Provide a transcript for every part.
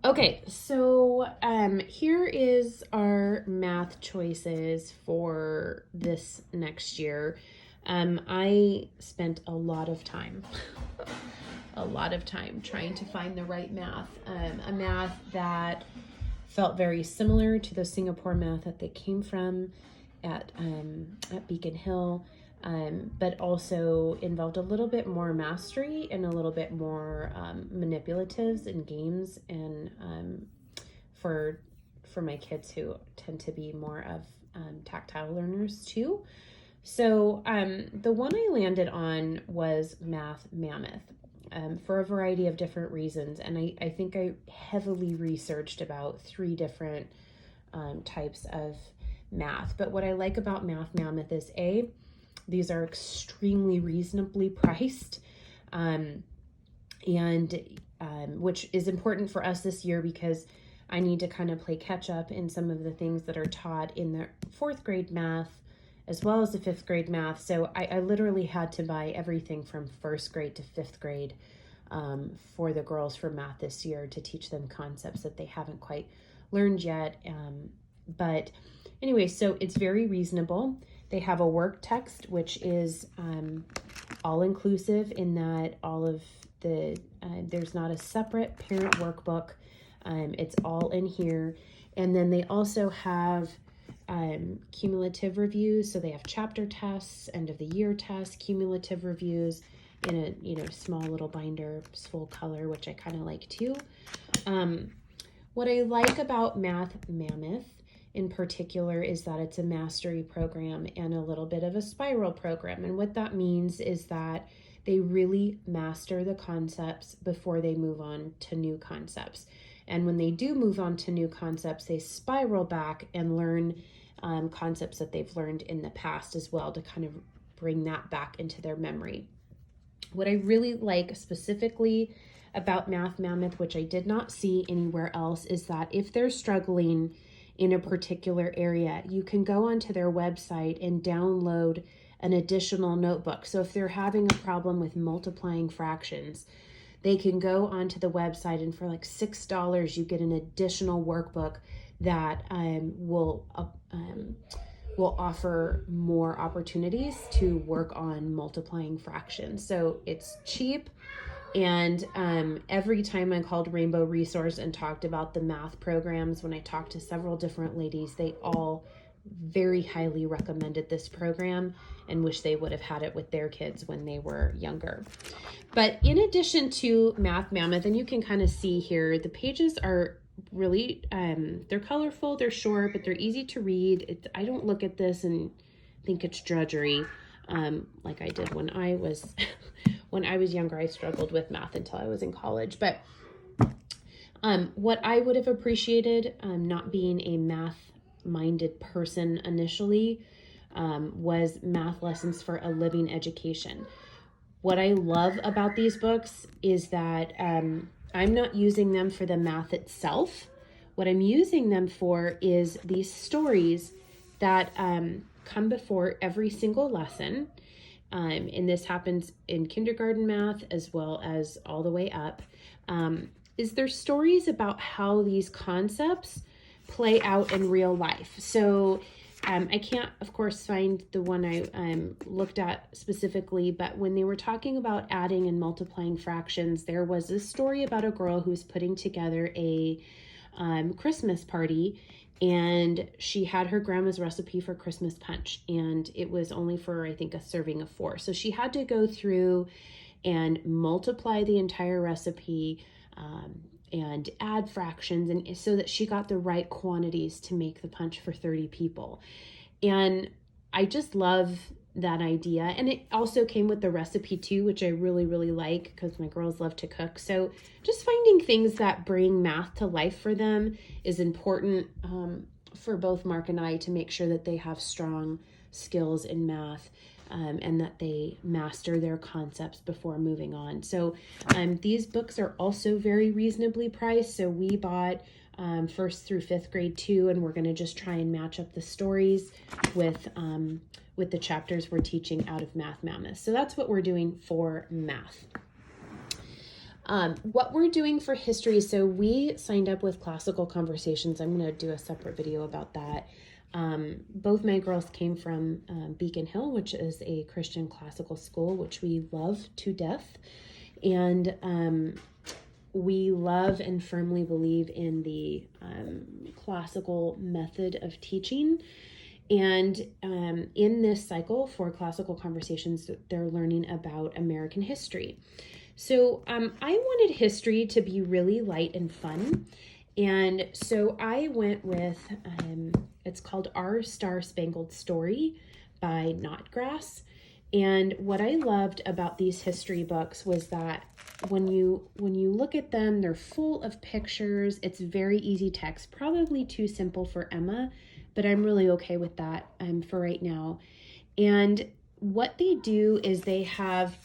Okay, so here is our math choices for this next year. I spent a lot of time trying to find the right math, a math that felt very similar to the Singapore math that they came from at Beacon Hill, but also involved a little bit more mastery and a little bit more manipulatives and games, and for my kids who tend to be more of tactile learners too. So the one I landed on was Math Mammoth. For a variety of different reasons. And I think I heavily researched about 3 different types of math. But what I like about Math Mammoth is these are extremely reasonably priced, and which is important for us this year because I need to kind of play catch up in some of the things that are taught in the 4th grade math as well as the 5th grade math. So I literally had to buy everything from 1st grade to 5th grade for the girls for math this year to teach them concepts that they haven't quite learned yet. But anyway, so it's very reasonable. They have a work text, which is all inclusive in that all of the, there's not a separate parent workbook. It's all in here. And then they also have cumulative reviews. So they have chapter tests, end of the year tests, cumulative reviews in a small little binder, full color, which I kind of like too. What I like about Math Mammoth in particular is that it's a mastery program and a little bit of a spiral program. And what that means is that they really master the concepts before they move on to new concepts. And when they do move on to new concepts, they spiral back and learn concepts that they've learned in the past as well to kind of bring that back into their memory. What I really like specifically about Math Mammoth, which I did not see anywhere else, is that if they're struggling in a particular area, you can go onto their website and download an additional notebook. So if they're having a problem with multiplying fractions, they can go onto the website and for like $6, you get an additional workbook that will offer more opportunities to work on multiplying fractions. So it's cheap. And every time I called Rainbow Resource and talked about the math programs, when I talked to several different ladies, they all very highly recommended this program and wish they would have had it with their kids when they were younger. But in addition to Math Mammoth, and you can kind of see here, the pages are really, they're colorful, they're short, but they're easy to read. I don't look at this and think it's drudgery like I did when I was when I was younger. I struggled with math until I was in college. But what I would have appreciated, not being a math-minded person initially, was math lessons for a living education. What I love about these books is that I'm not using them for the math itself. What I'm using them for is these stories that come before every single lesson. And this happens in kindergarten math as well as all the way up. Is there stories about how these concepts play out in real life? So I can't, of course, find the one I looked at specifically, but when they were talking about adding and multiplying fractions, there was this story about a girl who was putting together a Christmas party, and she had her grandma's recipe for Christmas punch, and it was only for, I think, a serving of 4. So she had to go through and multiply the entire recipe, and add fractions, and so that she got the right quantities to make the punch for 30 people. And I just love that idea. And it also came with the recipe too, which I really, really like because my girls love to cook. So just finding things that bring math to life for them is important for both Mark and I to make sure that they have strong skills in math. And that they master their concepts before moving on. So these books are also very reasonably priced. So we bought 1st through 5th grade too, and we're going to just try and match up the stories with the chapters we're teaching out of Math Mammoth. So that's what we're doing for math. What we're doing for history, so we signed up with Classical Conversations. I'm going to do a separate video about that. Both my girls came from Beacon Hill, which is a Christian classical school, which we love to death. And we love and firmly believe in the classical method of teaching. And in this cycle for Classical Conversations, they're learning about American history. So I wanted history to be really light and fun. And so I went with, it's called Our Star-Spangled Story by Knotgrass. And what I loved about these history books was that when you look at them, they're full of pictures. It's very easy text, probably too simple for Emma, but I'm really okay with that for right now. And what they do is they have,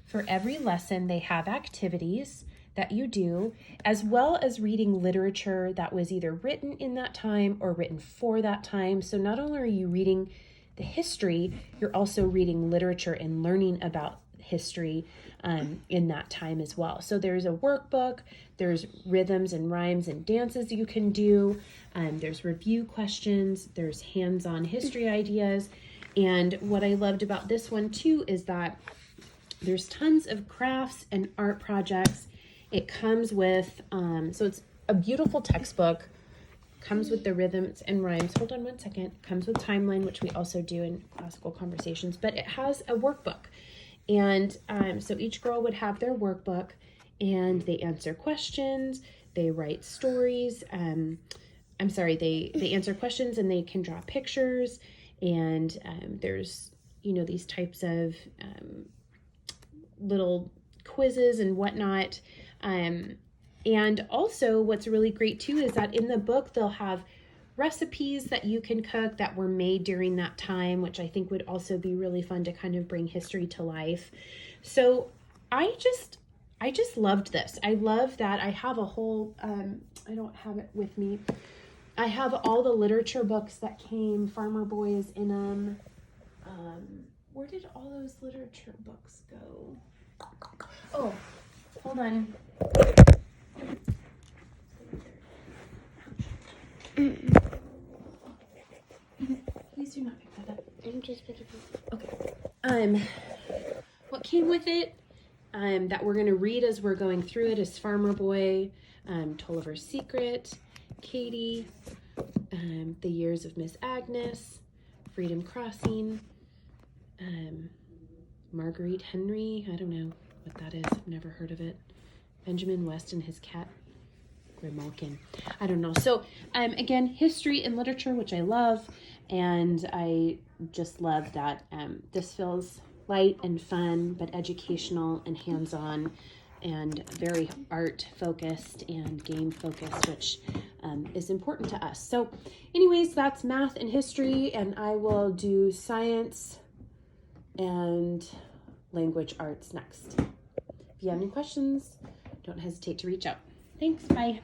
for every lesson, they have activities that you do, as well as reading literature that was either written in that time or written for that time. So not only are you reading the history, you're also reading literature and learning about history in that time as well. So there's a workbook, there's rhythms and rhymes and dances you can do, there's review questions, there's hands-on history ideas. And what I loved about this one too is that there's tons of crafts and art projects. It comes with, so it's a beautiful textbook, comes with the rhythms and rhymes. Hold on one second. Comes with timeline, which we also do in Classical Conversations, but it has a workbook. And so each girl would have their workbook and they answer questions, they write stories. They answer questions and they can draw pictures. And there's, these types of little quizzes and whatnot. And also what's really great too is that in the book, they'll have recipes that you can cook that were made during that time, which I think would also be really fun to kind of bring history to life. So I just loved this. I love that I have a whole, I don't have it with me. I have all the literature books that came, Farmer Boy is in them. Where did all those literature books go? Oh, hold on. Please do not pick that up. I'm just picking it up. Okay. What came with it that we're going to read as we're going through it is Farmer Boy, Tolliver's Secret, Katie, The Years of Miss Agnes, Freedom Crossing, Marguerite Henry, I don't know what that is, I've never heard of it, Benjamin West and his cat, Grimalkin, I don't know. So again, history and literature, which I love, and I just love that this feels light and fun, but educational and hands-on, and very art focused and game focused, which is important to us. So anyways, that's math and history, and I will do science and language arts next. If you have any questions, don't hesitate to reach out. Thanks, bye.